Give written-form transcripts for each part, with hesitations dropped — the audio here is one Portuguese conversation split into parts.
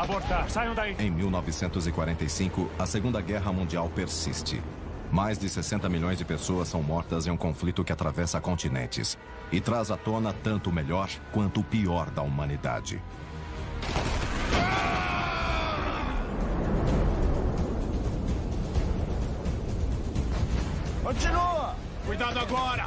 Abortar, saiam daí. Em 1945, a Segunda Guerra Mundial persiste. Mais de 60 milhões de pessoas são mortas em um conflito que atravessa continentes e traz à tona tanto o melhor quanto o pior da humanidade. Continua! Cuidado agora!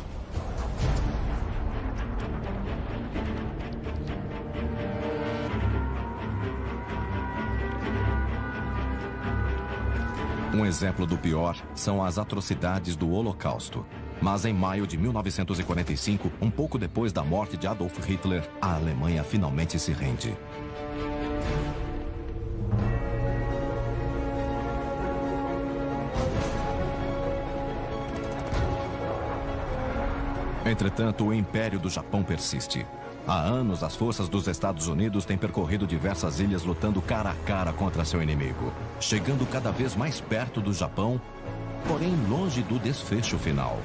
Um exemplo do pior são as atrocidades do Holocausto. Mas em maio de 1945, um pouco depois da morte de Adolf Hitler, a Alemanha finalmente se rende. Entretanto, o Império do Japão persiste. Há anos, as forças dos Estados Unidos têm percorrido diversas ilhas lutando cara a cara contra seu inimigo, chegando cada vez mais perto do Japão, porém longe do desfecho final.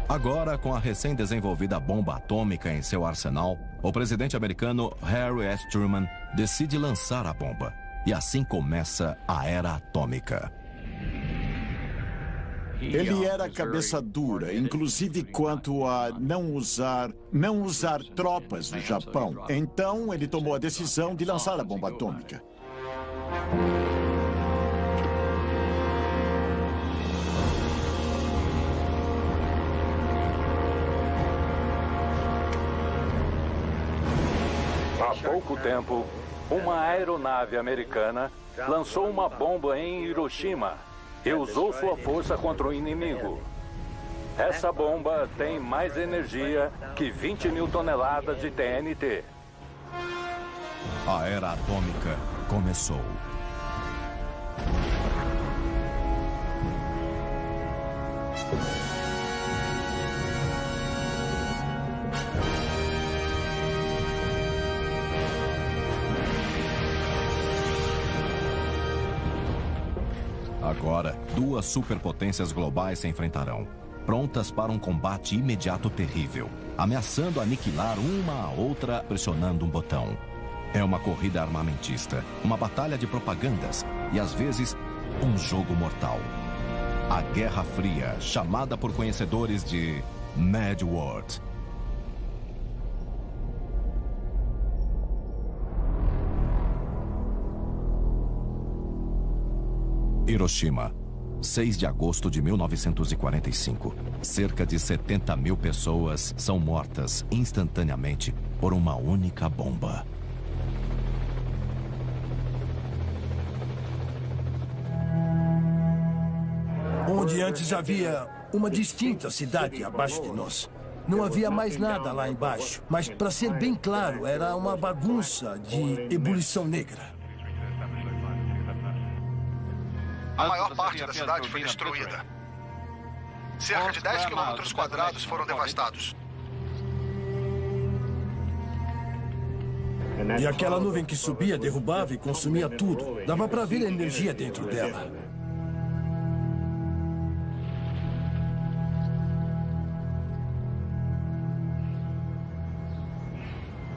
Agora, com a recém-desenvolvida bomba atômica em seu arsenal, o presidente americano Harry S. Truman decide lançar a bomba. E assim começa a Era Atômica. Ele era cabeça dura, inclusive quanto a não usar tropas no Japão. Então, ele tomou a decisão de lançar a bomba atômica. Há pouco tempo, uma aeronave americana lançou uma bomba em Hiroshima e usou sua força contra o inimigo. Essa bomba tem mais energia que 20 mil toneladas de TNT. A Era Atômica começou. Agora, duas superpotências globais se enfrentarão, prontas para um combate imediato terrível, ameaçando aniquilar uma a outra pressionando um botão. É uma corrida armamentista, uma batalha de propagandas e, às vezes, um jogo mortal. A Guerra Fria, chamada por conhecedores de Mad World. Hiroshima, 6 de agosto de 1945. Cerca de 70 mil pessoas são mortas instantaneamente por uma única bomba. Onde antes havia uma distinta cidade abaixo de nós. Não havia mais nada lá embaixo, mas, para ser bem claro, era uma bagunça de ebulição negra. A maior parte da cidade foi destruída. Cerca de 10 quilômetros quadrados foram devastados. E aquela nuvem que subia, derrubava e consumia tudo. Dava para ver a energia dentro dela.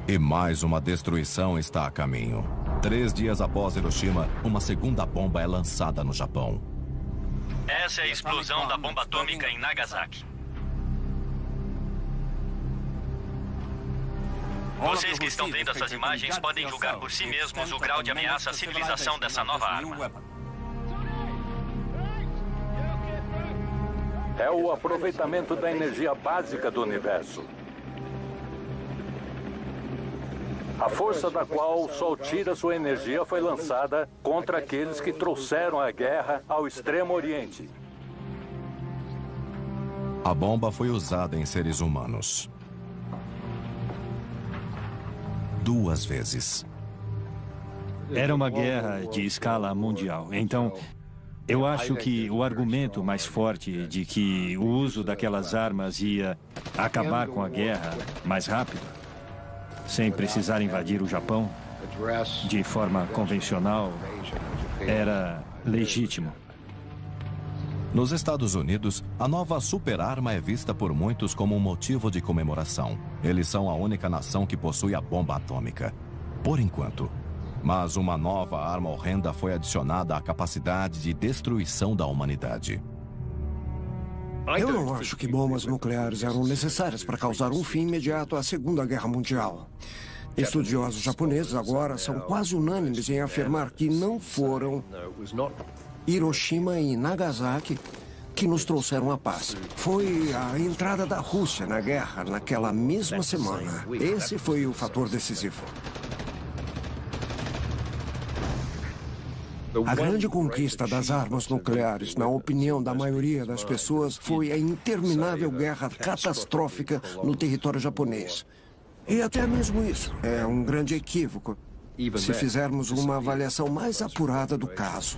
E mais uma destruição está a caminho. 3 dias após Hiroshima, uma segunda bomba é lançada no Japão. Essa é a explosão da bomba atômica em Nagasaki. Vocês que estão vendo essas imagens podem julgar por si mesmos o grau de ameaça à civilização dessa nova arma. É o aproveitamento da energia básica do universo. A força da qual o Sol tira sua energia foi lançada contra aqueles que trouxeram a guerra ao Extremo Oriente. A bomba foi usada em seres humanos. 2 vezes. Era uma guerra de escala mundial. Então, eu acho que o argumento mais forte de que o uso daquelas armas ia acabar com a guerra mais rápido, sem precisar invadir o Japão de forma convencional, era legítimo. Nos Estados Unidos, a nova superarma é vista por muitos como um motivo de comemoração. Eles são a única nação que possui a bomba atômica. Por enquanto. Mas uma nova arma horrenda foi adicionada à capacidade de destruição da humanidade. Eu não acho que bombas nucleares eram necessárias para causar um fim imediato à Segunda Guerra Mundial. Estudiosos japoneses agora são quase unânimes em afirmar que não foram Hiroshima e Nagasaki que nos trouxeram a paz. Foi a entrada da Rússia na guerra naquela mesma semana. Esse foi o fator decisivo. A grande conquista das armas nucleares, na opinião da maioria das pessoas, foi a interminável guerra catastrófica no território japonês. E até mesmo isso é um grande equívoco, se fizermos uma avaliação mais apurada do caso.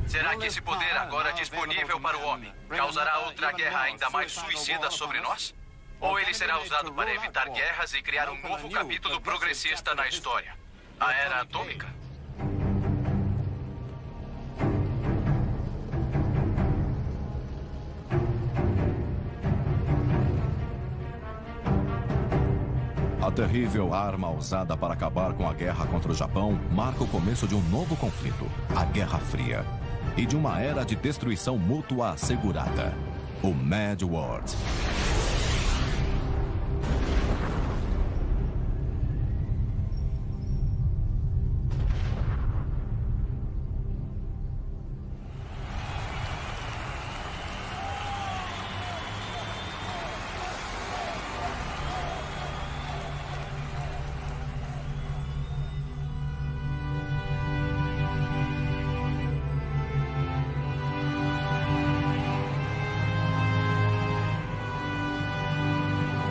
Será que esse poder agora disponível para o homem causará outra guerra ainda mais suicida sobre nós? Ou ele será usado para evitar guerras e criar um novo capítulo progressista na história? A Era Atômica? A terrível arma usada para acabar com a guerra contra o Japão marca o começo de um novo conflito, a Guerra Fria, e de uma era de destruição mútua assegurada, o Mad World.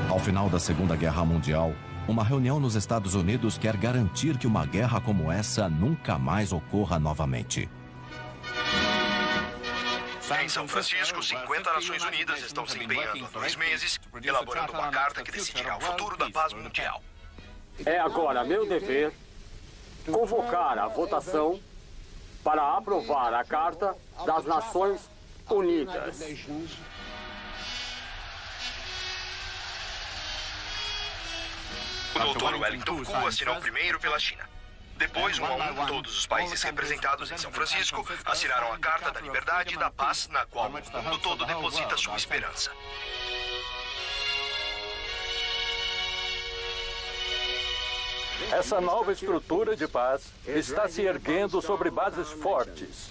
Ao final da Segunda Guerra Mundial, uma reunião nos Estados Unidos quer garantir que uma guerra como essa nunca mais ocorra novamente. Em São Francisco, 50 Nações Unidas estão se empenhando há 2 meses, elaborando uma carta que decidirá o futuro da paz mundial. É agora meu dever convocar a votação para aprovar a Carta das Nações Unidas. O Dr. Wellington Koo assinou primeiro pela China. Depois, um a um, todos os países representados em São Francisco assinaram a Carta da Liberdade e da Paz, na qual o mundo todo deposita sua esperança. Essa nova estrutura de paz está se erguendo sobre bases fortes.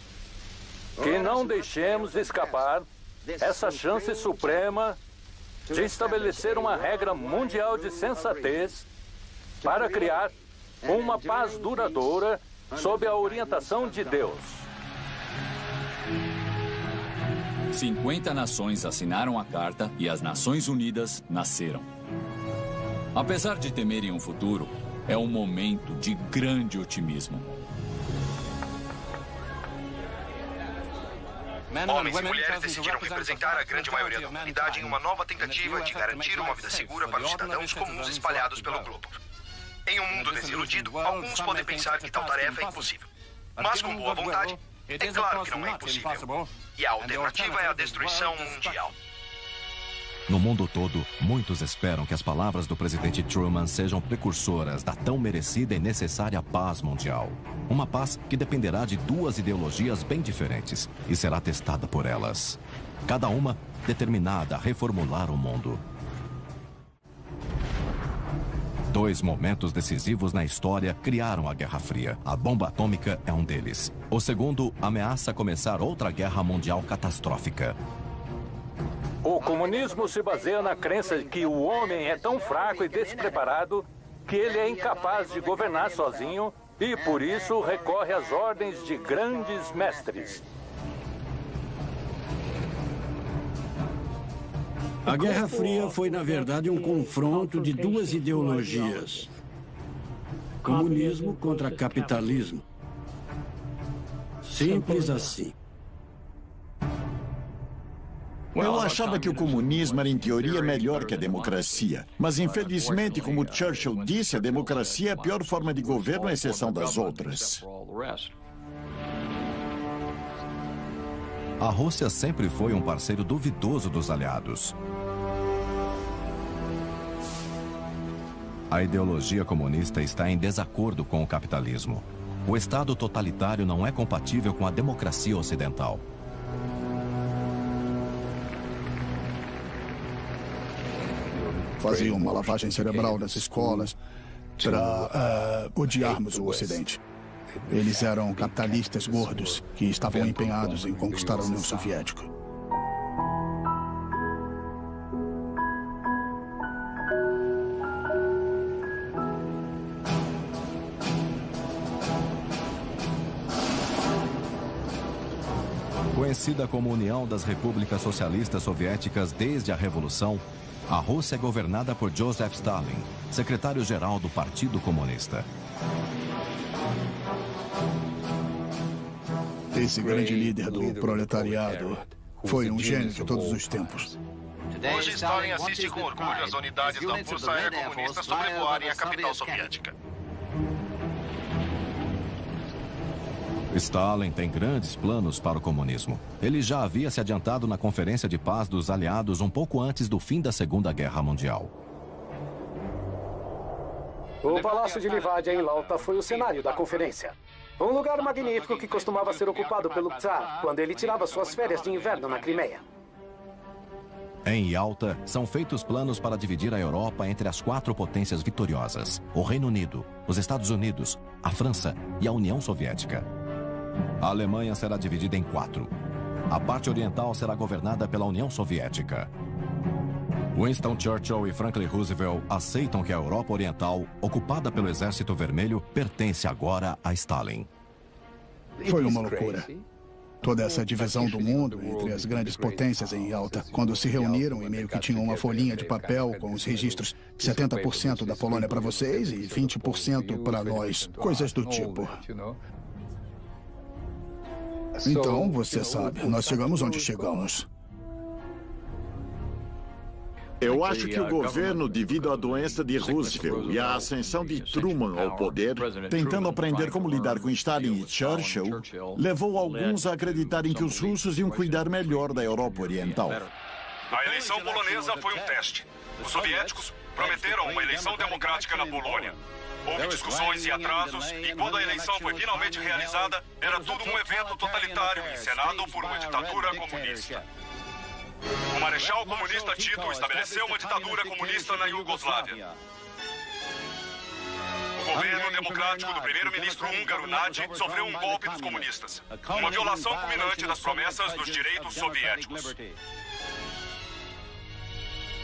Que não deixemos escapar essa chance suprema de estabelecer uma regra mundial de sensatez para criar uma paz duradoura sob a orientação de Deus. 50 nações assinaram a carta e as Nações Unidas nasceram. Apesar de temerem um futuro, é um momento de grande otimismo. Homens e mulheres decidiram representar a grande maioria da humanidade em uma nova tentativa de garantir uma vida segura para os cidadãos comuns espalhados pelo globo. Em um mundo desiludido, alguns podem pensar que tal tarefa é impossível. Mas com boa vontade, é claro que não é impossível. E a alternativa é a destruição mundial. No mundo todo, muitos esperam que as palavras do presidente Truman sejam precursoras da tão merecida e necessária paz mundial. Uma paz que dependerá de 2 ideologias bem diferentes e será testada por elas. Cada uma determinada a reformular o mundo. 2 momentos decisivos na história criaram a Guerra Fria. A bomba atômica é um deles. O segundo ameaça começar outra guerra mundial catastrófica. O comunismo se baseia na crença de que o homem é tão fraco e despreparado que ele é incapaz de governar sozinho e, por isso, recorre às ordens de grandes mestres. A Guerra Fria foi, na verdade, um confronto de 2 ideologias. Comunismo contra capitalismo. Simples assim. Eu achava que o comunismo era, em teoria, melhor que a democracia. Mas, infelizmente, como Churchill disse, a democracia é a pior forma de governo, à exceção das outras. A Rússia sempre foi um parceiro duvidoso dos aliados. A ideologia comunista está em desacordo com o capitalismo. O Estado totalitário não é compatível com a democracia ocidental. Faziam uma lavagem cerebral nas escolas para odiarmos o Ocidente. Eles eram capitalistas gordos que estavam empenhados em conquistar a União Soviética. Conhecida como União das Repúblicas Socialistas Soviéticas desde a Revolução, a Rússia é governada por Joseph Stalin, secretário-geral do Partido Comunista. Esse grande líder do proletariado foi um gênio de todos os tempos. Hoje Stalin assiste com orgulho as unidades da Força Aérea Comunista sobrevoarem a capital soviética. Stalin tem grandes planos para o comunismo. Ele já havia se adiantado na Conferência de Paz dos Aliados um pouco antes do fim da Segunda Guerra Mundial. O Palácio de Livadia em Lauta foi o cenário da conferência. Um lugar magnífico que costumava ser ocupado pelo Tsar quando ele tirava suas férias de inverno na Crimeia. Em Yalta, são feitos planos para dividir a Europa entre as 4 potências vitoriosas: o Reino Unido, os Estados Unidos, a França e a União Soviética. A Alemanha será dividida em 4. A parte oriental será governada pela União Soviética. Winston Churchill e Franklin Roosevelt aceitam que a Europa Oriental, ocupada pelo Exército Vermelho, pertence agora a Stalin. Foi uma loucura. Toda essa divisão do mundo entre as grandes potências em Yalta, quando se reuniram e meio que tinham uma folhinha de papel com os registros: 70% da Polônia para vocês e 20% para nós, coisas do tipo. Então, você sabe, nós chegamos onde chegamos. Eu acho que o governo, devido à doença de Roosevelt e à ascensão de Truman ao poder, tentando aprender como lidar com Stalin e Churchill, levou alguns a acreditarem que os russos iam cuidar melhor da Europa Oriental. A eleição polonesa foi um teste. Os soviéticos prometeram uma eleição democrática na Polônia. Houve discussões e atrasos, e quando a eleição foi finalmente realizada, era tudo um evento totalitário encenado por uma ditadura comunista. O marechal comunista Tito estabeleceu uma ditadura comunista na Iugoslávia. O governo democrático do primeiro-ministro húngaro Nagy sofreu um golpe dos comunistas. Uma violação culminante das promessas dos direitos soviéticos.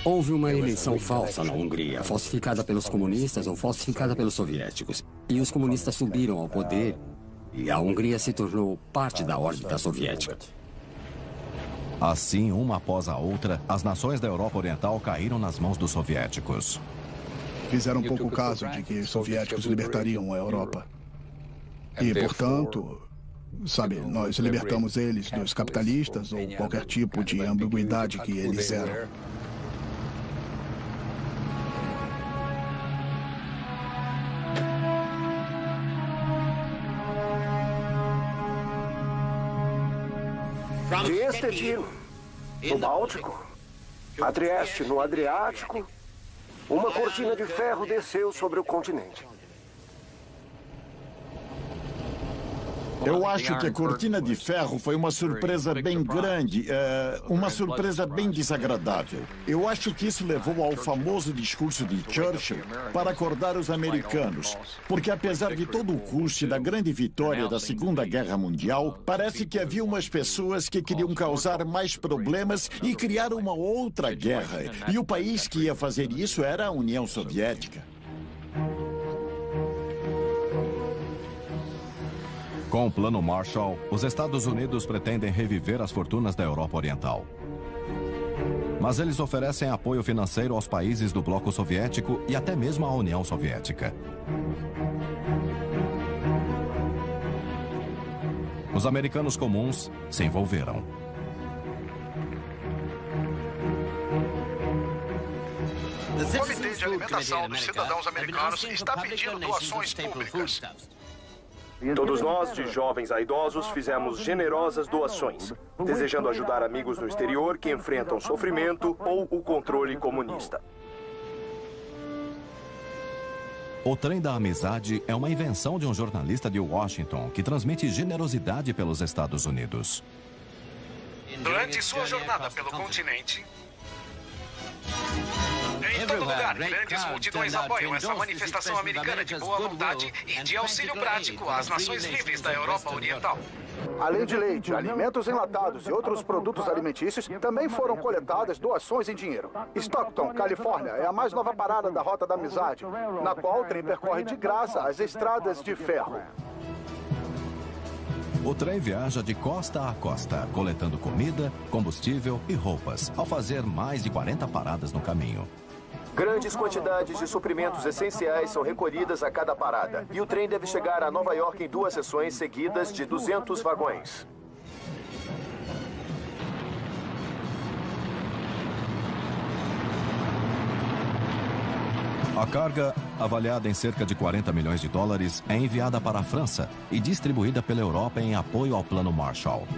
Houve uma eleição falsa na Hungria, falsificada pelos comunistas ou falsificada pelos soviéticos. E os comunistas subiram ao poder e a Hungria se tornou parte da órbita soviética. Assim, uma após a outra, as nações da Europa Oriental caíram nas mãos dos soviéticos. Fizeram pouco caso de que os soviéticos libertariam a Europa. E, portanto, sabe, nós libertamos eles dos capitalistas ou qualquer tipo de ambiguidade que eles eram. De Estetino, no Báltico, a Trieste, no Adriático, uma cortina de ferro desceu sobre o continente. Eu acho que a cortina de ferro foi uma surpresa bem grande, uma surpresa bem desagradável. Eu acho que isso levou ao famoso discurso de Churchill para acordar os americanos, porque apesar de todo o custo da grande vitória da Segunda Guerra Mundial, parece que havia umas pessoas que queriam causar mais problemas e criar uma outra guerra. E o país que ia fazer isso era a União Soviética. Com o Plano Marshall, os Estados Unidos pretendem reviver as fortunas da Europa Oriental. Mas eles oferecem apoio financeiro aos países do bloco soviético e até mesmo à União Soviética. Os americanos comuns se envolveram. O Comitê de Alimentação dos Cidadãos Americanos está pedindo doações públicas. Todos nós, de jovens a idosos, fizemos generosas doações, desejando ajudar amigos no exterior que enfrentam sofrimento ou o controle comunista. O Trem da Amizade é uma invenção de um jornalista de Washington que transmite generosidade pelos Estados Unidos. Durante sua jornada pelo continente, em todo lugar, grandes multidões apoiam essa manifestação americana de boa vontade e de auxílio prático às nações livres da Europa Oriental. Além de leite, alimentos enlatados e outros produtos alimentícios, também foram coletadas doações em dinheiro. Stockton, Califórnia, é a mais nova parada da Rota da Amizade, na qual o trem percorre de graça as estradas de ferro. O trem viaja de costa a costa, coletando comida, combustível e roupas, ao fazer mais de 40 paradas no caminho. Grandes quantidades de suprimentos essenciais são recolhidas a cada parada. E o trem deve chegar a Nova York em 2 sessões seguidas de 200 vagões. A carga, avaliada em cerca de 40 milhões de dólares, é enviada para a França e distribuída pela Europa em apoio ao Plano Marshall.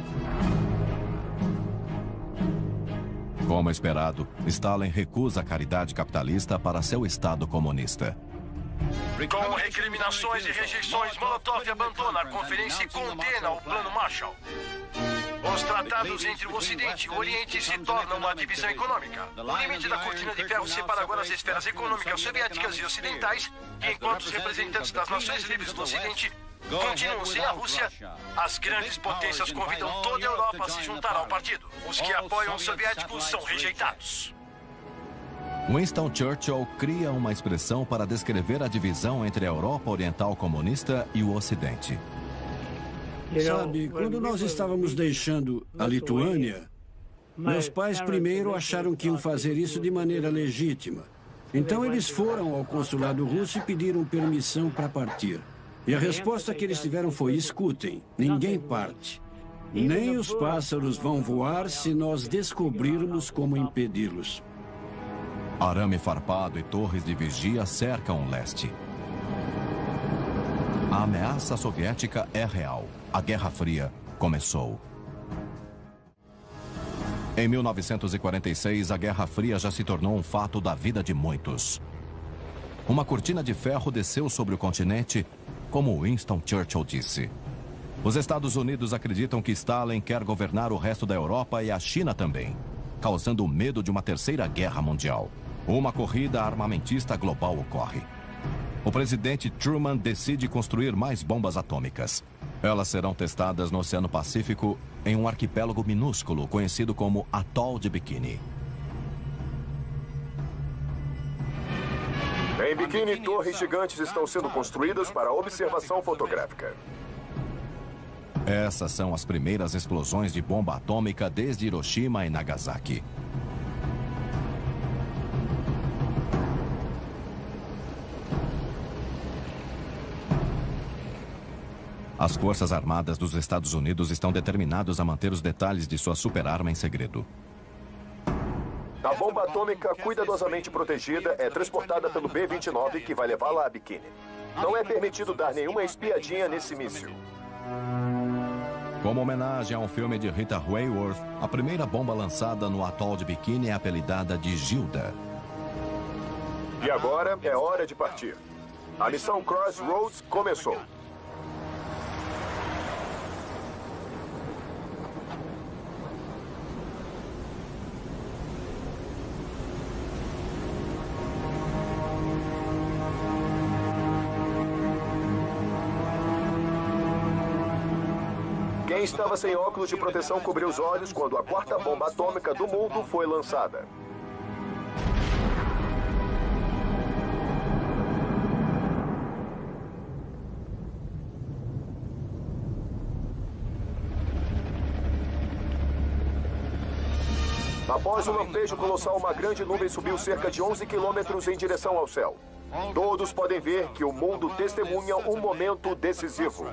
Como esperado, Stalin recusa a caridade capitalista para seu Estado comunista. Com recriminações e rejeições, Molotov abandona a conferência e condena o Plano Marshall. Os tratados entre o Ocidente e o Oriente se tornam uma divisão econômica. O limite da cortina de ferro separa agora as esferas econômicas soviéticas e ocidentais, e enquanto os representantes das nações livres do Ocidente continuam sem a Rússia, as grandes potências convidam toda a Europa a se juntar ao partido. Os que apoiam os soviéticos são rejeitados. Winston Churchill cria uma expressão para descrever a divisão entre a Europa Oriental comunista e o Ocidente. Sabe, quando nós estávamos deixando a Lituânia, meus pais primeiro acharam que iam fazer isso de maneira legítima. Então eles foram ao consulado russo e pediram permissão para partir. E a resposta que eles tiveram foi: escutem, ninguém parte. Nem os pássaros vão voar se nós descobrirmos como impedi-los. Arame farpado e torres de vigia cercam o leste. A ameaça soviética é real. A Guerra Fria começou. Em 1946, a Guerra Fria já se tornou um fato da vida de muitos. Uma cortina de ferro desceu sobre o continente, como Winston Churchill disse. Os Estados Unidos acreditam que Stalin quer governar o resto da Europa e a China também, causando o medo de uma terceira guerra mundial. Uma corrida armamentista global ocorre. O presidente Truman decide construir mais bombas atômicas. Elas serão testadas no Oceano Pacífico, em um arquipélago minúsculo conhecido como Atol de Bikini. Em Bikini, torres gigantes estão sendo construídas para observação fotográfica. Essas são as primeiras explosões de bomba atômica desde Hiroshima e Nagasaki. As Forças Armadas dos Estados Unidos estão determinados a manter os detalhes de sua superarma em segredo. A bomba atômica, cuidadosamente protegida, é transportada pelo B-29, que vai levá-la a Bikini. Não é permitido dar nenhuma espiadinha nesse míssil. Como homenagem a um filme de Rita Hayworth, a primeira bomba lançada no atol de Bikini é apelidada de Gilda. E agora é hora de partir. A missão Crossroads começou. Quem estava sem óculos de proteção cobriu os olhos quando a 4ª bomba atômica do mundo foi lançada. Após o lampejo colossal, uma grande nuvem subiu cerca de 11 quilômetros em direção ao céu. Todos podem ver que o mundo testemunha um momento decisivo.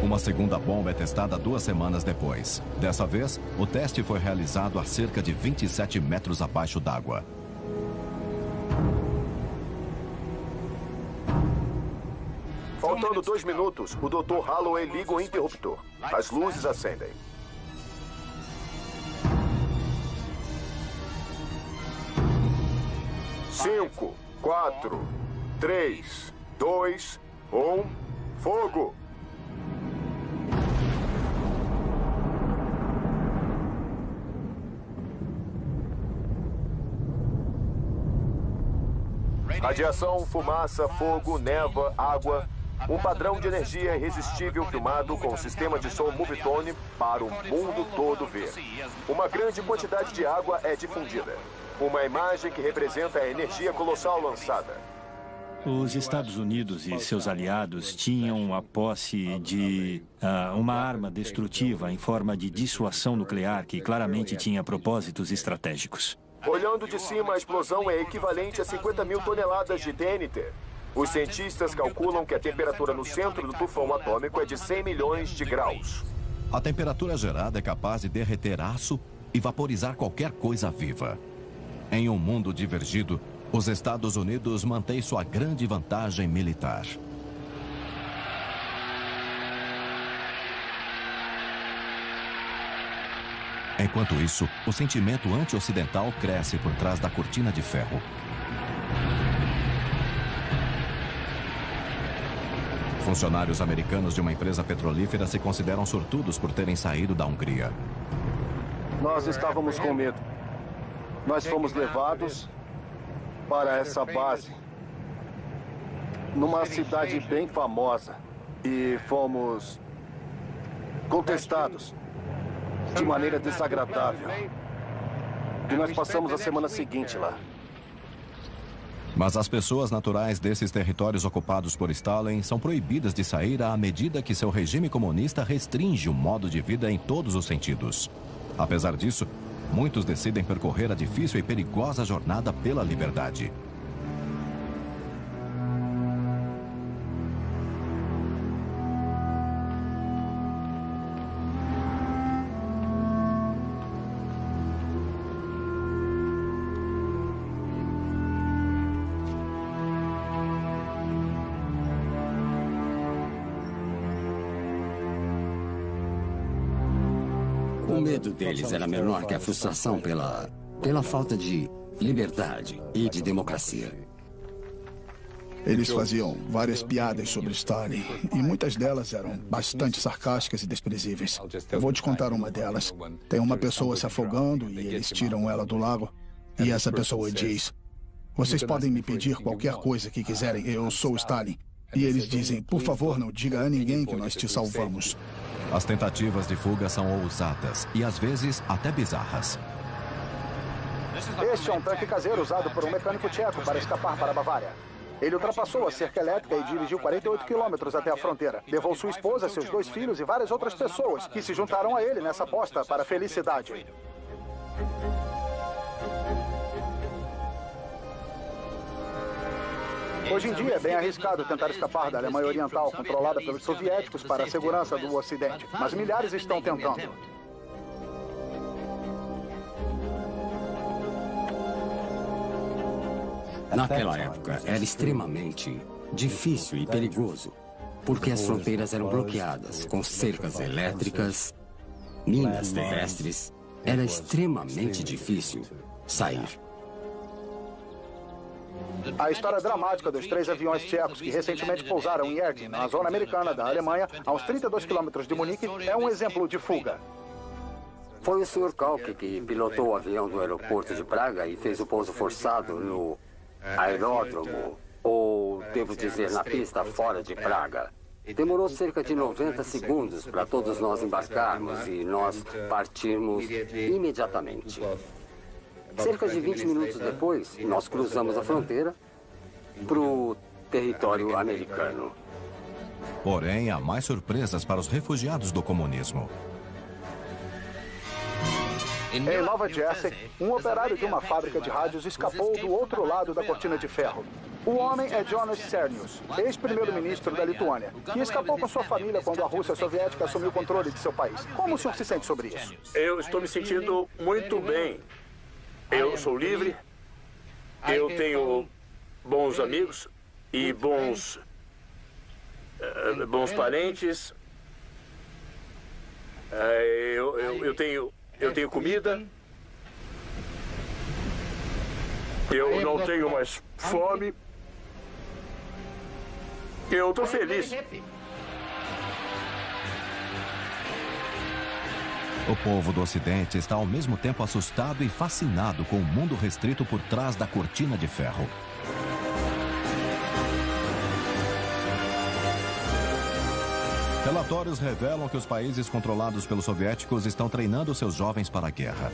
Uma segunda bomba é testada 2 semanas depois. Dessa vez, o teste foi realizado a cerca de 27 metros abaixo d'água. Faltando 2 minutos, o Dr. Holloway liga o interruptor. As luzes acendem. Cinco, 4, 3, 2, 1, fogo! Radiação, fumaça, fogo, névoa, água. Um padrão de energia irresistível filmado com o sistema de som Movietone para o mundo todo ver. Uma grande quantidade de água é difundida. Uma imagem que representa a energia colossal lançada. Os Estados Unidos e seus aliados tinham a posse de uma arma destrutiva em forma de dissuasão nuclear que claramente tinha propósitos estratégicos. Olhando de cima, a explosão é equivalente a 50 mil toneladas de TNT. Os cientistas calculam que a temperatura no centro do tufão atômico é de 100 milhões de graus. A temperatura gerada é capaz de derreter aço e vaporizar qualquer coisa viva. Em um mundo divergido, os Estados Unidos mantêm sua grande vantagem militar. Enquanto isso, o sentimento anti-ocidental cresce por trás da cortina de ferro. Funcionários americanos de uma empresa petrolífera se consideram sortudos por terem saído da Hungria. Nós estávamos com medo. Nós fomos levados para essa base, numa cidade bem famosa, e fomos contestados de maneira desagradável. E nós passamos a semana seguinte lá. Mas as pessoas naturais desses territórios ocupados por Stalin são proibidas de sair à medida que seu regime comunista restringe o modo de vida em todos os sentidos. Apesar disso, muitos decidem percorrer a difícil e perigosa jornada pela liberdade. O medo deles era menor que a frustração pela falta de liberdade e de democracia. Eles faziam várias piadas sobre Stalin, e muitas delas eram bastante sarcásticas e desprezíveis. Eu vou te contar uma delas. Tem uma pessoa se afogando e eles tiram ela do lago, e essa pessoa diz: "Vocês podem me pedir qualquer coisa que quiserem, eu sou Stalin." E eles dizem: "Por favor, não diga a ninguém que nós te salvamos." As tentativas de fuga são ousadas e, às vezes, até bizarras. Este é um tanque caseiro usado por um mecânico tcheco para escapar para a Bavária. Ele ultrapassou a cerca elétrica e dirigiu 48 quilômetros até a fronteira. Levou sua esposa, seus 2 filhos e várias outras pessoas que se juntaram a ele nessa aposta para a felicidade. Hoje em dia é bem arriscado tentar escapar da Alemanha Oriental, controlada pelos soviéticos, para a segurança do Ocidente. Mas milhares estão tentando. Naquela época, era extremamente difícil e perigoso, porque as fronteiras eram bloqueadas com cercas elétricas, minas terrestres. Era extremamente difícil sair. A história dramática dos 3 aviões tchecos que recentemente pousaram em Erding, na zona americana da Alemanha, a uns 32 quilômetros de Munique, é um exemplo de fuga. Foi o Sr. Kauke que pilotou o avião do aeroporto de Praga e fez o pouso forçado no aeródromo, ou devo dizer, na pista fora de Praga. Demorou cerca de 90 segundos para todos nós embarcarmos e nós partirmos imediatamente. Cerca de 20 minutos depois, nós cruzamos a fronteira para o território americano. Porém, há mais surpresas para os refugiados do comunismo. Em Nova Jersey, um operário de uma fábrica de rádios escapou do outro lado da cortina de ferro. O homem é Jonas Cernius, ex-primeiro-ministro da Lituânia, que escapou com sua família quando a Rússia soviética assumiu o controle de seu país. Como o senhor se sente sobre isso? Eu estou me sentindo muito bem. Eu sou livre, eu tenho bons amigos e bons bons parentes. Eu tenho comida. Eu não tenho mais fome. Eu estou feliz. O povo do Ocidente está ao mesmo tempo assustado e fascinado com o mundo restrito por trás da cortina de ferro. Relatórios revelam que os países controlados pelos soviéticos estão treinando seus jovens para a guerra.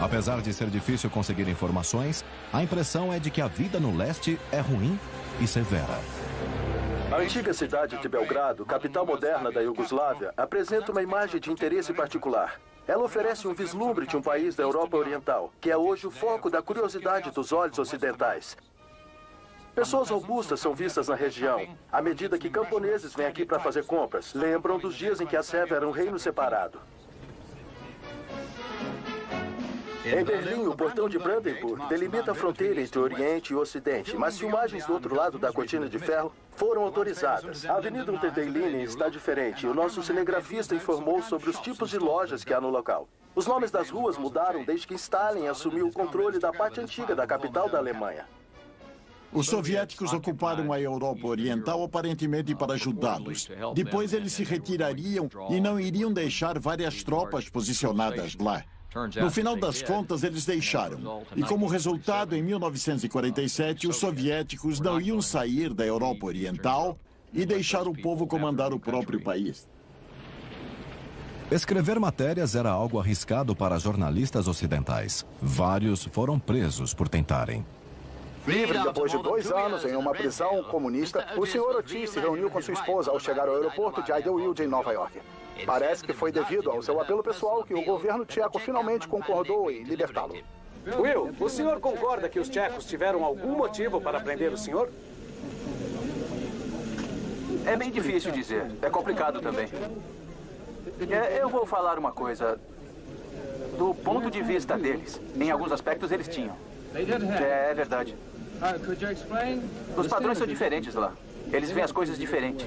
Apesar de ser difícil conseguir informações, a impressão é de que a vida no leste é ruim e severa. A antiga cidade de Belgrado, capital moderna da Iugoslávia, apresenta uma imagem de interesse particular. Ela oferece um vislumbre de um país da Europa Oriental, que é hoje o foco da curiosidade dos olhos ocidentais. Pessoas robustas são vistas na região. À medida que camponeses vêm aqui para fazer compras, lembram dos dias em que a Sérvia era um reino separado. Em Berlim, o portão de Brandenburg delimita a fronteira entre o Oriente e o Ocidente, mas filmagens do outro lado da cortina de ferro foram autorizadas. A Avenida Unter den Linden está diferente e o nosso cinegrafista informou sobre os tipos de lojas que há no local. Os nomes das ruas mudaram desde que Stalin assumiu o controle da parte antiga da capital da Alemanha. Os soviéticos ocuparam a Europa Oriental aparentemente para ajudá-los. Depois eles se retirariam e não iriam deixar várias tropas posicionadas lá. No final das contas, eles deixaram. E como resultado, em 1947, os soviéticos não iam sair da Europa Oriental e deixar o povo comandar o próprio país. Escrever matérias era algo arriscado para jornalistas ocidentais. Vários foram presos por tentarem. Livre depois de 2 anos em uma prisão comunista, o Sr. Otis se reuniu com sua esposa ao chegar ao aeroporto de Idlewild, em Nova York. Parece que foi devido ao seu apelo pessoal que o governo tcheco finalmente concordou em libertá-lo. Will, o senhor concorda que os tchecos tiveram algum motivo para prender o senhor? É bem difícil dizer. É complicado também. Eu vou falar uma coisa. Do ponto de vista deles, em alguns aspectos eles tinham. É verdade. Os padrões são diferentes lá. Eles veem as coisas diferentes.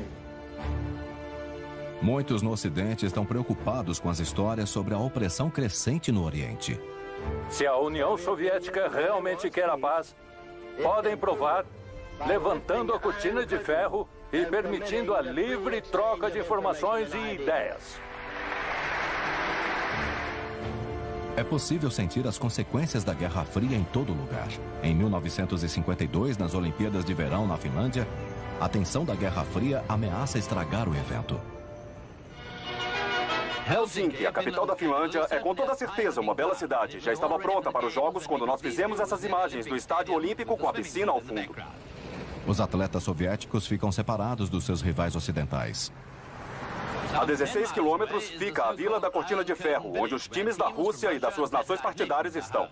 Muitos no Ocidente estão preocupados com as histórias sobre a opressão crescente no Oriente. Se a União Soviética realmente quer a paz, podem provar levantando a cortina de ferro e permitindo a livre troca de informações e ideias. É possível sentir as consequências da Guerra Fria em todo lugar. Em 1952, nas Olimpíadas de Verão na Finlândia, a tensão da Guerra Fria ameaça estragar o evento. Helsinki, a capital da Finlândia, é com toda certeza uma bela cidade. Já estava pronta para os jogos quando nós fizemos essas imagens do estádio olímpico com a piscina ao fundo. Os atletas soviéticos ficam separados dos seus rivais ocidentais. A 16 quilômetros fica a Vila da Cortina de Ferro, onde os times da Rússia e das suas nações partidárias estão.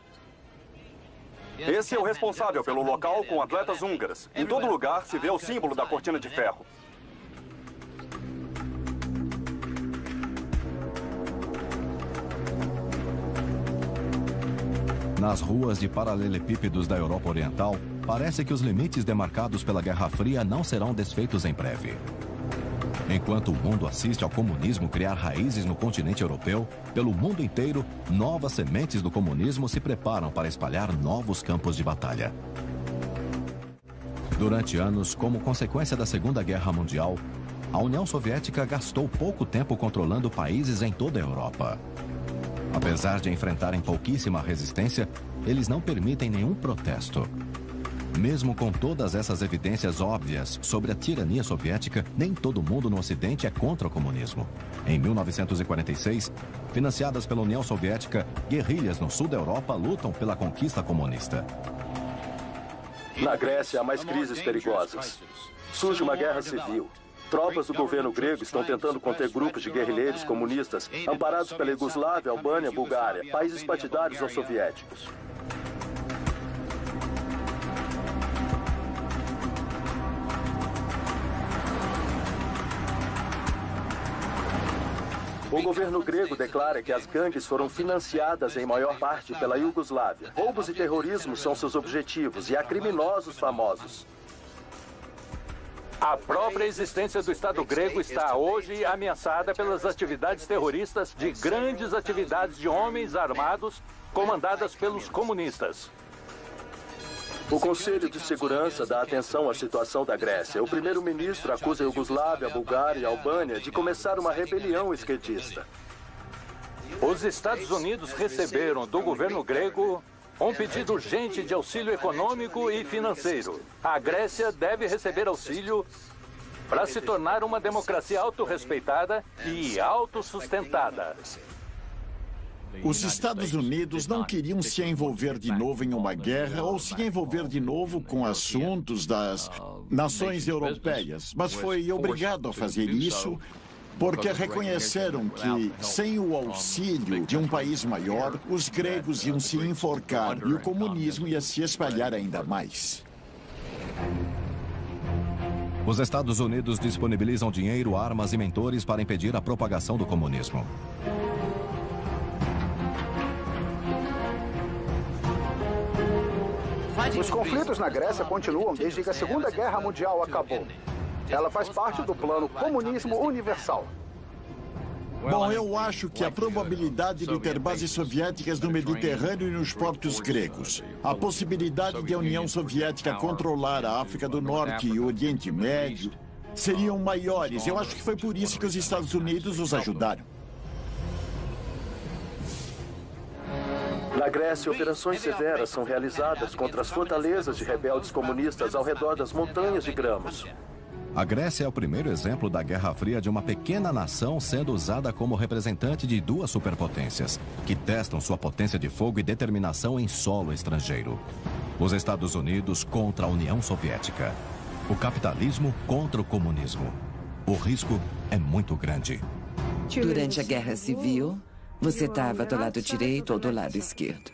Esse é o responsável pelo local com atletas húngaras. Em todo lugar se vê o símbolo da Cortina de Ferro. Nas ruas de paralelepípedos da Europa Oriental, parece que os limites demarcados pela Guerra Fria não serão desfeitos em breve. Enquanto o mundo assiste ao comunismo criar raízes no continente europeu, pelo mundo inteiro, novas sementes do comunismo se preparam para espalhar novos campos de batalha. Durante anos, como consequência da Segunda Guerra Mundial, a União Soviética gastou pouco tempo controlando países em toda a Europa. Apesar de enfrentarem pouquíssima resistência, eles não permitem nenhum protesto. Mesmo com todas essas evidências óbvias sobre a tirania soviética, nem todo mundo no Ocidente é contra o comunismo. Em 1946, financiadas pela União Soviética, guerrilhas no sul da Europa lutam pela conquista comunista. Na Grécia há mais crises perigosas. Surge uma guerra civil. Tropas do governo grego estão tentando conter grupos de guerrilheiros comunistas amparados pela Iugoslávia, Albânia, Bulgária, países partidários aos soviéticos. O governo grego declara que as gangues foram financiadas em maior parte pela Iugoslávia. Roubos e terrorismo são seus objetivos e há criminosos famosos. A própria existência do Estado grego está hoje ameaçada pelas atividades terroristas de grandes atividades de homens armados comandadas pelos comunistas. O Conselho de Segurança dá atenção à situação da Grécia. O primeiro-ministro acusa a Iugoslávia, a Bulgária e a Albânia de começar uma rebelião esquerdista. Os Estados Unidos receberam do governo grego um pedido urgente de auxílio econômico e financeiro. A Grécia deve receber auxílio para se tornar uma democracia autorrespeitada e autossustentada. Os Estados Unidos não queriam se envolver de novo em uma guerra ou se envolver de novo com assuntos das nações europeias, mas foi obrigado a fazer isso porque reconheceram que, sem o auxílio de um país maior, os gregos iam se enforcar e o comunismo ia se espalhar ainda mais. Os Estados Unidos disponibilizam dinheiro, armas e mentores para impedir a propagação do comunismo. Os conflitos na Grécia continuam desde que a Segunda Guerra Mundial acabou. Ela faz parte do plano Comunismo Universal. Bom, eu acho que a probabilidade de ter bases soviéticas no Mediterrâneo e nos portos gregos, a possibilidade de a União Soviética controlar a África do Norte e o Oriente Médio seriam maiores. Eu acho que foi por isso que os Estados Unidos os ajudaram. Na Grécia, operações severas são realizadas contra as fortalezas de rebeldes comunistas ao redor das montanhas de Gramos. A Grécia é o primeiro exemplo da Guerra Fria de uma pequena nação sendo usada como representante de duas superpotências, que testam sua potência de fogo e determinação em solo estrangeiro. Os Estados Unidos contra a União Soviética. O capitalismo contra o comunismo. O risco é muito grande. Durante a Guerra Civil, você estava do lado direito ou do lado esquerdo.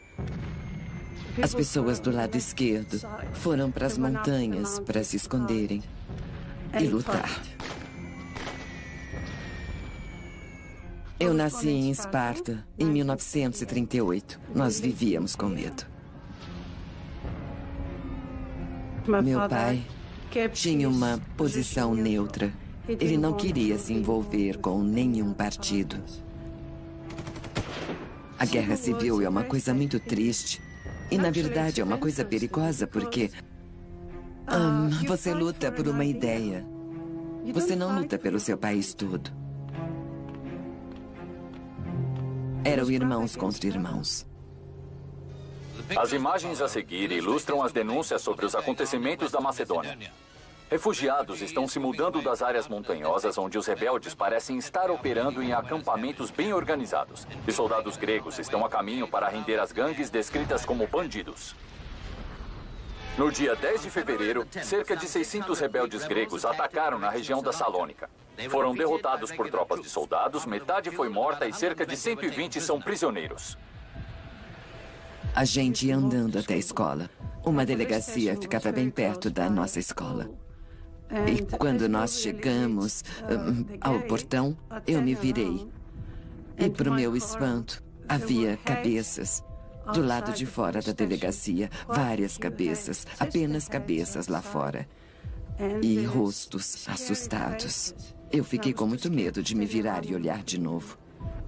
As pessoas do lado esquerdo foram para as montanhas para se esconderem e lutar. Eu nasci em Esparta em 1938. Nós vivíamos com medo. Meu pai tinha uma posição neutra. Ele não queria se envolver com nenhum partido. A guerra civil é uma coisa muito triste. E, na verdade, é uma coisa perigosa porque você luta por uma ideia. Você não luta pelo seu país todo. Eram irmãos contra irmãos. As imagens a seguir ilustram as denúncias sobre os acontecimentos da Macedônia. Refugiados estão se mudando das áreas montanhosas onde os rebeldes parecem estar operando em acampamentos bem organizados. E soldados gregos estão a caminho para render as gangues descritas como bandidos. No dia 10 de fevereiro, cerca de 600 rebeldes gregos atacaram na região da Salônica. Foram derrotados por tropas de soldados, metade foi morta e cerca de 120 são prisioneiros. A gente ia andando até a escola. Uma delegacia ficava bem perto da nossa escola. E quando nós chegamos ao portão, eu me virei. E, para o meu espanto, havia cabeças do lado de fora da delegacia. Várias cabeças, apenas cabeças lá fora. E rostos assustados. Eu fiquei com muito medo de me virar e olhar de novo.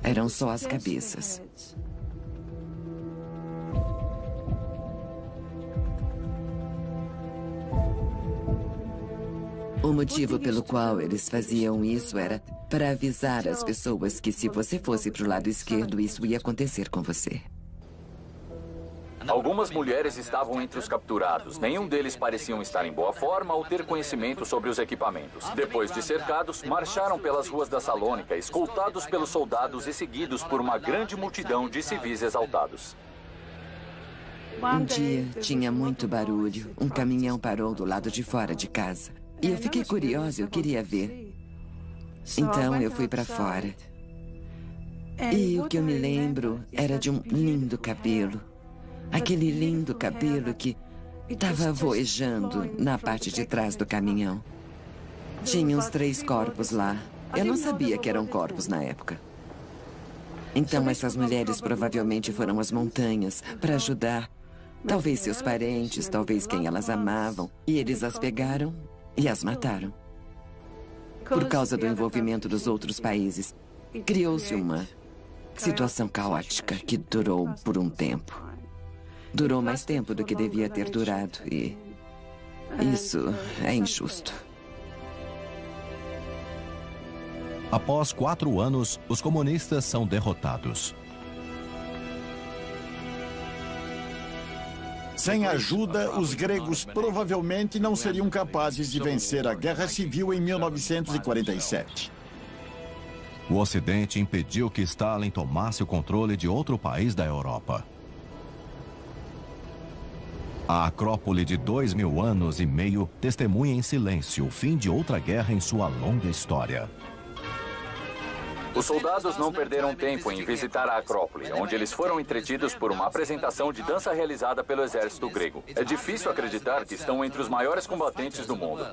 Eram só as cabeças. O motivo pelo qual eles faziam isso era para avisar as pessoas que se você fosse para o lado esquerdo, isso ia acontecer com você. Algumas mulheres estavam entre os capturados. Nenhum deles pareciam estar em boa forma ou ter conhecimento sobre os equipamentos. Depois de cercados, marcharam pelas ruas da Salônica, escoltados pelos soldados e seguidos por uma grande multidão de civis exaltados. Um dia, tinha muito barulho. Um caminhão parou do lado de fora de casa. E eu fiquei curiosa, eu queria ver. Então eu fui para fora. E o que eu me lembro era de um lindo cabelo. Aquele lindo cabelo que estava voejando na parte de trás do caminhão. Tinha uns 3 corpos lá. Eu não sabia que eram corpos na época. Então essas mulheres provavelmente foram às montanhas para ajudar. Talvez seus parentes, talvez quem elas amavam. E eles as pegaram e as mataram. Por causa do envolvimento dos outros países, criou-se uma situação caótica que durou por um tempo. Durou mais tempo do que devia ter durado e isso é injusto. Após 4 anos, os comunistas são derrotados. Sem ajuda, os gregos provavelmente não seriam capazes de vencer a Guerra Civil em 1947. O Ocidente impediu que Stalin tomasse o controle de outro país da Europa. A Acrópole de 2.000 anos e meio testemunha em silêncio o fim de outra guerra em sua longa história. Os soldados não perderam tempo em visitar a Acrópole, onde eles foram entretidos por uma apresentação de dança realizada pelo exército grego. É difícil acreditar que estão entre os maiores combatentes do mundo.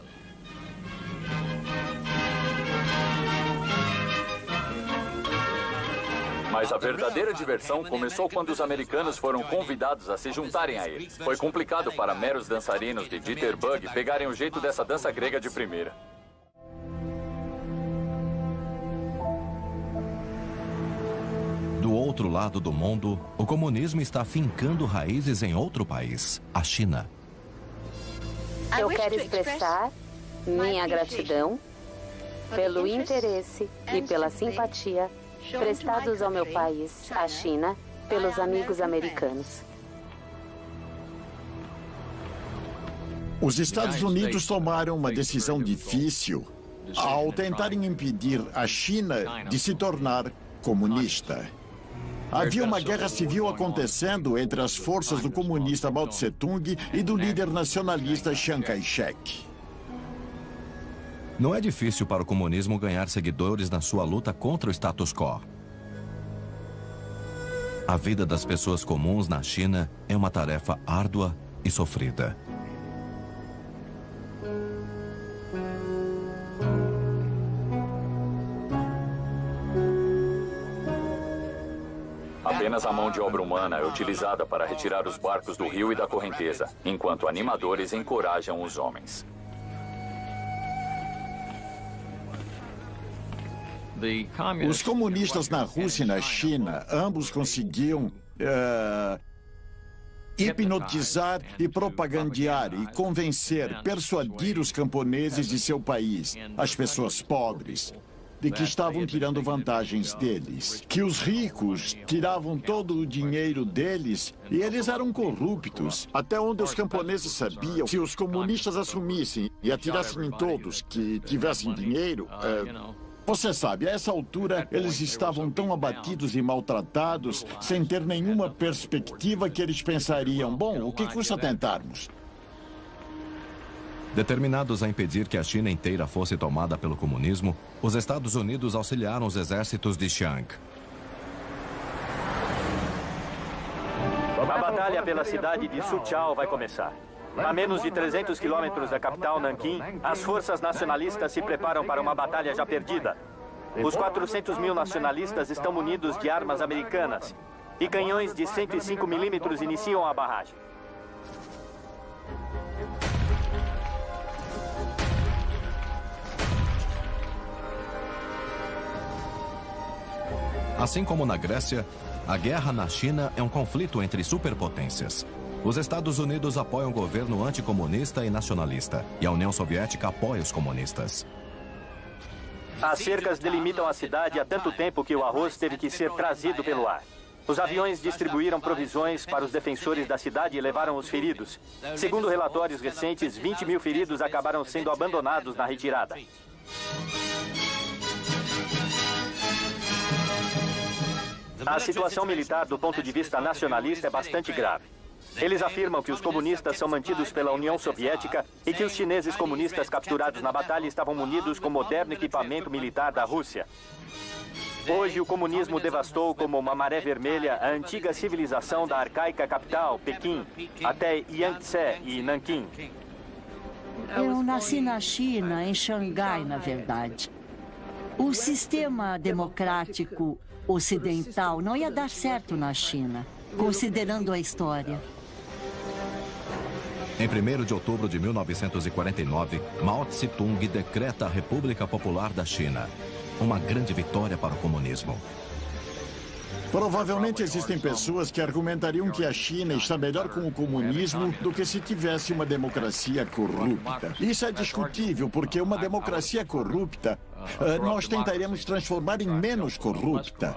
Mas a verdadeira diversão começou quando os americanos foram convidados a se juntarem a eles. Foi complicado para meros dançarinos de Jitterbug pegarem o jeito dessa dança grega de primeira. Do outro lado do mundo, o comunismo está fincando raízes em outro país, a China. Eu quero expressar minha gratidão pelo interesse e pela simpatia prestados ao meu país, a China, pelos amigos americanos. Os Estados Unidos tomaram uma decisão difícil ao tentarem impedir a China de se tornar comunista. Havia uma guerra civil acontecendo entre as forças do comunista Mao Tse-tung e do líder nacionalista Chiang Kai-shek. Não é difícil para o comunismo ganhar seguidores na sua luta contra o status quo. A vida das pessoas comuns na China é uma tarefa árdua e sofrida. Apenas a mão de obra humana é utilizada para retirar os barcos do rio e da correnteza, enquanto animadores encorajam os homens. Os comunistas na Rússia e na China, ambos conseguiam hipnotizar e propagandear e convencer, persuadir os camponeses de seu país, as pessoas pobres, de que estavam tirando vantagens deles, que os ricos tiravam todo o dinheiro deles e eles eram corruptos. Até onde os camponeses sabiam, se os comunistas assumissem e atirassem em todos que tivessem dinheiro, você sabe, a essa altura eles estavam tão abatidos e maltratados, sem ter nenhuma perspectiva, que eles pensariam, bom, o que custa tentarmos? Determinados a impedir que a China inteira fosse tomada pelo comunismo, os Estados Unidos auxiliaram os exércitos de Chiang. A batalha pela cidade de Suqiao vai começar. A menos de 300 quilômetros da capital, Nanquim, as forças nacionalistas se preparam para uma batalha já perdida. Os 400 mil nacionalistas estão munidos de armas americanas e canhões de 105 milímetros iniciam a barragem. Assim como na Grécia, a guerra na China é um conflito entre superpotências. Os Estados Unidos apoiam o governo anticomunista e nacionalista, e a União Soviética apoia os comunistas. As cercas delimitam a cidade há tanto tempo que o arroz teve que ser trazido pelo ar. Os aviões distribuíram provisões para os defensores da cidade e levaram os feridos. Segundo relatórios recentes, 20 mil feridos acabaram sendo abandonados na retirada. A situação militar do ponto de vista nacionalista é bastante grave. Eles afirmam que os comunistas são mantidos pela União Soviética e que os chineses comunistas capturados na batalha estavam munidos com moderno equipamento militar da Rússia. Hoje, o comunismo devastou como uma maré vermelha a antiga civilização da arcaica capital, Pequim, até Yangtze e Nanquim. Eu nasci na China, em Xangai, na verdade. O sistema democrático ocidental não ia dar certo na China, considerando a história. Em 1º de outubro de 1949, Mao Tse-tung decreta a República Popular da China. Uma grande vitória para o comunismo. Provavelmente existem pessoas que argumentariam que a China está melhor com o comunismo do que se tivesse uma democracia corrupta. Isso é discutível, porque uma democracia corrupta, nós tentaremos transformar em menos corrupta.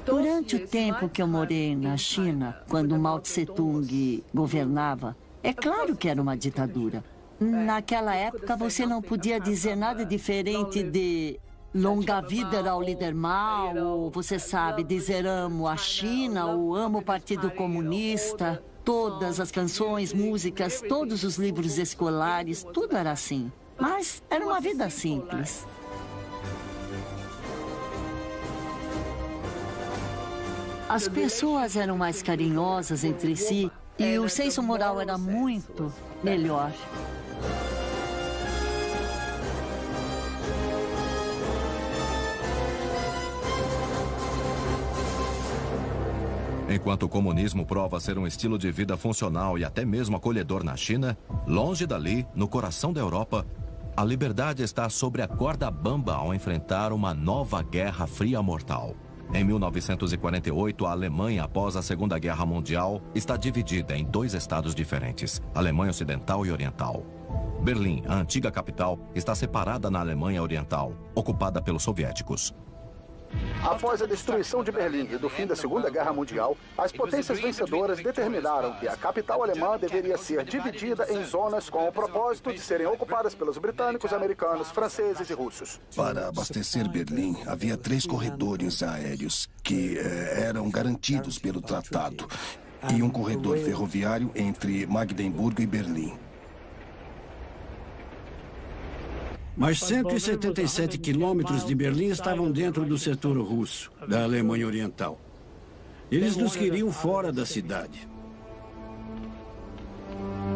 Durante o tempo que eu morei na China, quando Mao Tse-tung governava, é claro que era uma ditadura. Naquela época, você não podia dizer nada diferente de longa vida ao líder Mao, ou você sabe, dizer amo a China, ou amo o Partido Comunista. Todas as canções, músicas, todos os livros escolares, tudo era assim. Mas era uma vida simples. As pessoas eram mais carinhosas entre si e o senso moral era muito melhor. Enquanto o comunismo prova ser um estilo de vida funcional e até mesmo acolhedor na China, longe dali, no coração da Europa, a liberdade está sobre a corda bamba ao enfrentar uma nova Guerra Fria mortal. Em 1948, a Alemanha, após a Segunda Guerra Mundial, está dividida em 2 estados diferentes, Alemanha Ocidental e Oriental. Berlim, a antiga capital, está separada na Alemanha Oriental, ocupada pelos soviéticos. Após a destruição de Berlim e do fim da Segunda Guerra Mundial, as potências vencedoras determinaram que a capital alemã deveria ser dividida em zonas com o propósito de serem ocupadas pelos britânicos, americanos, franceses e russos. Para abastecer Berlim, havia 3 corredores aéreos que eram garantidos pelo tratado e um corredor ferroviário entre Magdeburgo e Berlim. Mas 177 quilômetros de Berlim estavam dentro do setor russo, da Alemanha Oriental. Eles nos queriam fora da cidade.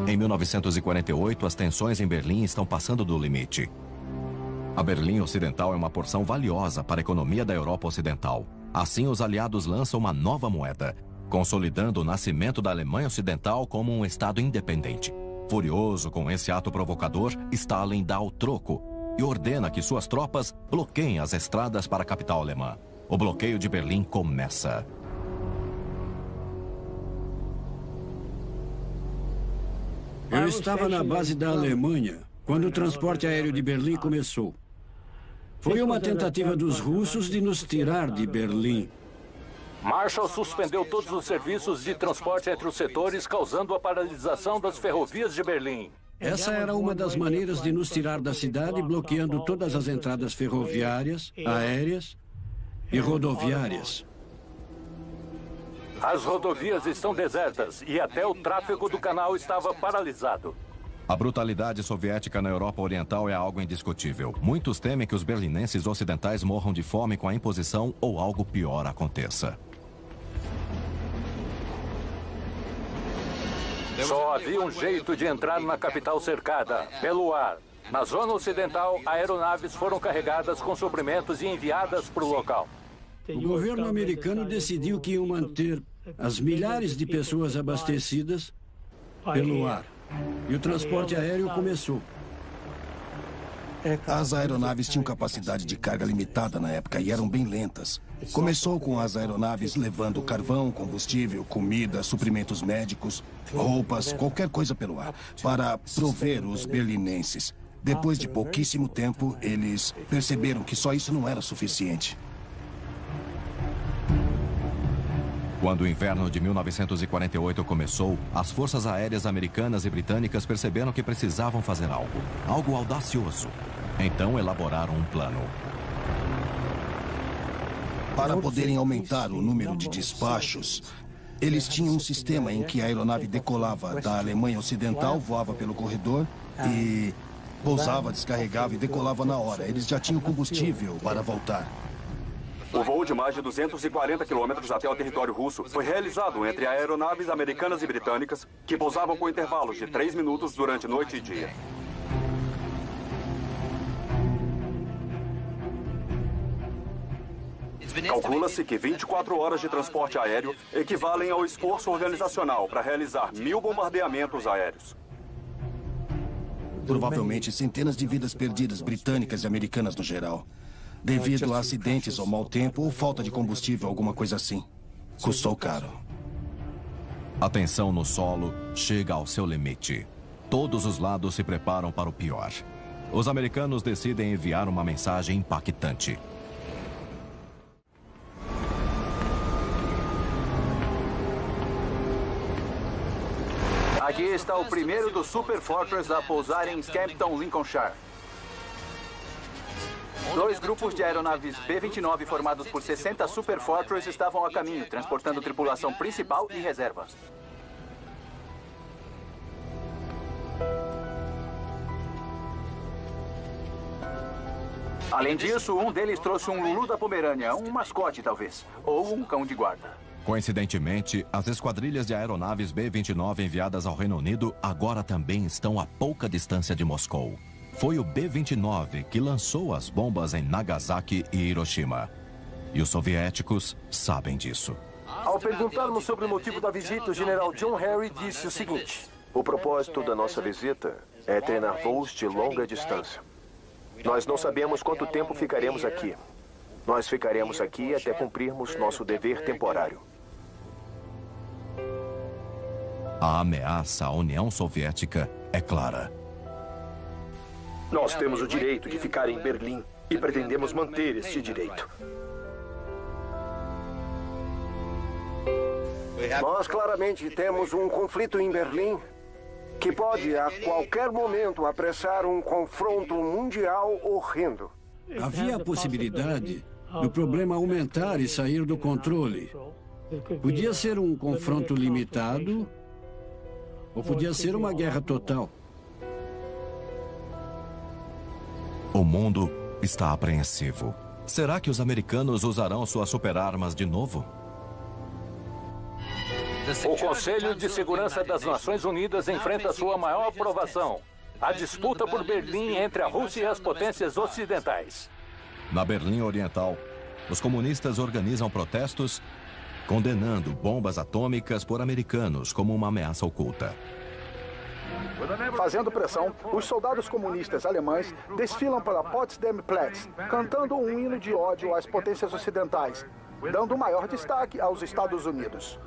Em 1948, as tensões em Berlim estão passando do limite. A Berlim Ocidental é uma porção valiosa para a economia da Europa Ocidental. Assim, os aliados lançam uma nova moeda, consolidando o nascimento da Alemanha Ocidental como um estado independente. Furioso com esse ato provocador, Stalin dá o troco e ordena que suas tropas bloqueiem as estradas para a capital alemã. O bloqueio de Berlim começa. Eu estava na base da Alemanha quando o transporte aéreo de Berlim começou. Foi uma tentativa dos russos de nos tirar de Berlim. Marshall suspendeu todos os serviços de transporte entre os setores, causando a paralisação das ferrovias de Berlim. Essa era uma das maneiras de nos tirar da cidade, bloqueando todas as entradas ferroviárias, aéreas e rodoviárias. As rodovias estão desertas e até o tráfego do canal estava paralisado. A brutalidade soviética na Europa Oriental é algo indiscutível. Muitos temem que os berlinenses ocidentais morram de fome com a imposição ou algo pior aconteça. Só havia um jeito de entrar na capital cercada, pelo ar. Na zona ocidental, aeronaves foram carregadas com suprimentos e enviadas para o local. O governo americano decidiu que iam manter as milhares de pessoas abastecidas pelo ar. E o transporte aéreo começou. As aeronaves tinham capacidade de carga limitada na época e eram bem lentas. Começou com as aeronaves levando carvão, combustível, comida, suprimentos médicos, roupas, qualquer coisa pelo ar, para prover os berlinenses. Depois de pouquíssimo tempo, eles perceberam que só isso não era suficiente. Quando o inverno de 1948 começou, as forças aéreas americanas e britânicas perceberam que precisavam fazer algo audacioso. Então elaboraram um plano. Para poderem aumentar o número de despachos, eles tinham um sistema em que a aeronave decolava da Alemanha Ocidental, voava pelo corredor e pousava, descarregava e decolava na hora. Eles já tinham combustível para voltar. O voo de mais de 240 quilômetros até o território russo foi realizado entre aeronaves americanas e britânicas que pousavam com intervalos de 3 minutos durante noite e dia. Calcula-se que 24 horas de transporte aéreo equivalem ao esforço organizacional para realizar 1000 bombardeamentos aéreos. Provavelmente centenas de vidas perdidas britânicas e americanas no geral. Devido a acidentes ou mau tempo ou falta de combustível, alguma coisa assim. Custou caro. A tensão no solo chega ao seu limite. Todos os lados se preparam para o pior. Os americanos decidem enviar uma mensagem impactante. Aqui está o primeiro dos Super Fortress a pousar em Scampton, Lincolnshire. 2 grupos de aeronaves B-29 formados por 60 Super Fortress estavam a caminho, transportando tripulação principal e reserva. Além disso, um deles trouxe um Lulu da Pomerânia, um mascote talvez, ou um cão de guarda. Coincidentemente, as esquadrilhas de aeronaves B-29 enviadas ao Reino Unido agora também estão a pouca distância de Moscou. Foi o B-29 que lançou as bombas em Nagasaki e Hiroshima. E os soviéticos sabem disso. Ao perguntarmos sobre o motivo da visita, o general John Harry disse o seguinte: o propósito da nossa visita é treinar voos de longa distância. Nós não sabemos quanto tempo ficaremos aqui. Nós ficaremos aqui até cumprirmos nosso dever temporário. A ameaça à União Soviética é clara. Nós temos o direito de ficar em Berlim e pretendemos manter este direito. Nós claramente temos um conflito em Berlim que pode a qualquer momento apressar um confronto mundial horrendo. Havia a possibilidade do problema aumentar e sair do controle. Podia ser um confronto limitado ou podia ser uma guerra total. O mundo está apreensivo. Será que os americanos usarão suas superarmas de novo? O Conselho de Segurança das Nações Unidas enfrenta sua maior provação: a disputa por Berlim entre a Rússia e as potências ocidentais. Na Berlim Oriental, os comunistas organizam protestos condenando bombas atômicas por americanos como uma ameaça oculta. Fazendo pressão, os soldados comunistas alemães desfilam para Potsdam Platz, cantando um hino de ódio às potências ocidentais, dando maior destaque aos Estados Unidos.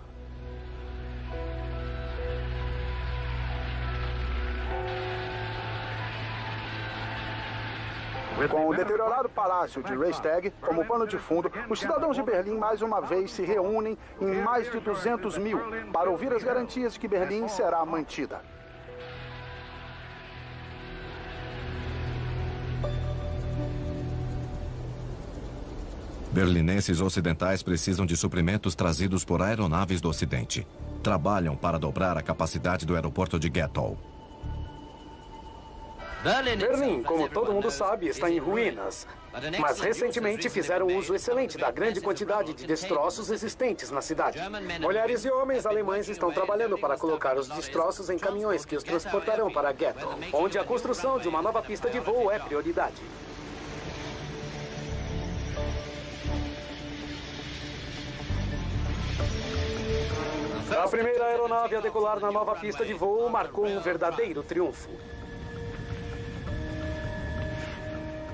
Com o deteriorado palácio de Reichstag como pano de fundo, os cidadãos de Berlim mais uma vez se reúnem em mais de 200 mil para ouvir as garantias de que Berlim será mantida. Berlinenses ocidentais precisam de suprimentos trazidos por aeronaves do Ocidente. Trabalham para dobrar a capacidade do aeroporto de Gatow. Berlim, como todo mundo sabe, está em ruínas. Mas recentemente fizeram uso excelente da grande quantidade de destroços existentes na cidade. Mulheres e homens alemães estão trabalhando para colocar os destroços em caminhões que os transportarão para Gatow, onde a construção de uma nova pista de voo é prioridade. A primeira aeronave a decolar na nova pista de voo marcou um verdadeiro triunfo.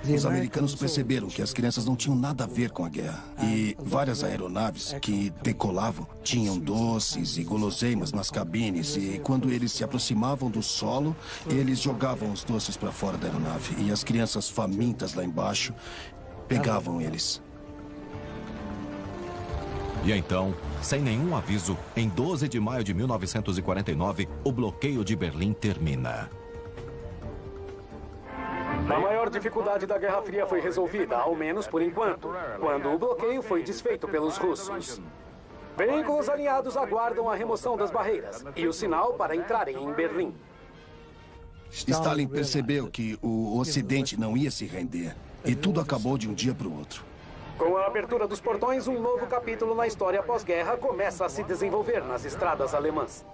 Os americanos perceberam que as crianças não tinham nada a ver com a guerra. E várias aeronaves que decolavam tinham doces e guloseimas nas cabines. E quando eles se aproximavam do solo, eles jogavam os doces para fora da aeronave. E as crianças famintas lá embaixo pegavam eles. E então, sem nenhum aviso, em 12 de maio de 1949, o bloqueio de Berlim termina. A maior dificuldade da Guerra Fria foi resolvida, ao menos por enquanto, quando o bloqueio foi desfeito pelos russos. Veículos alinhados aguardam a remoção das barreiras e o sinal para entrarem em Berlim. Stalin percebeu que o Ocidente não ia se render e tudo acabou de um dia para o outro. Com a abertura dos portões, um novo capítulo na história pós-guerra começa a se desenvolver nas estradas alemãs.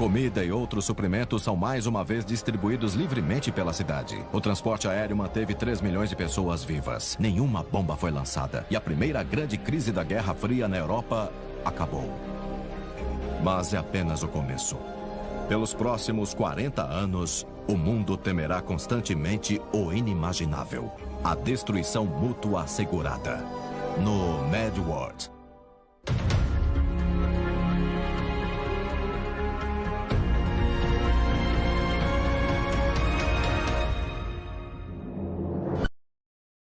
Comida e outros suprimentos são mais uma vez distribuídos livremente pela cidade. O transporte aéreo manteve 3 milhões de pessoas vivas. Nenhuma bomba foi lançada. E a primeira grande crise da Guerra Fria na Europa acabou. Mas é apenas o começo. Pelos próximos 40 anos, o mundo temerá constantemente o inimaginável. A destruição mútua assegurada. No Mad World.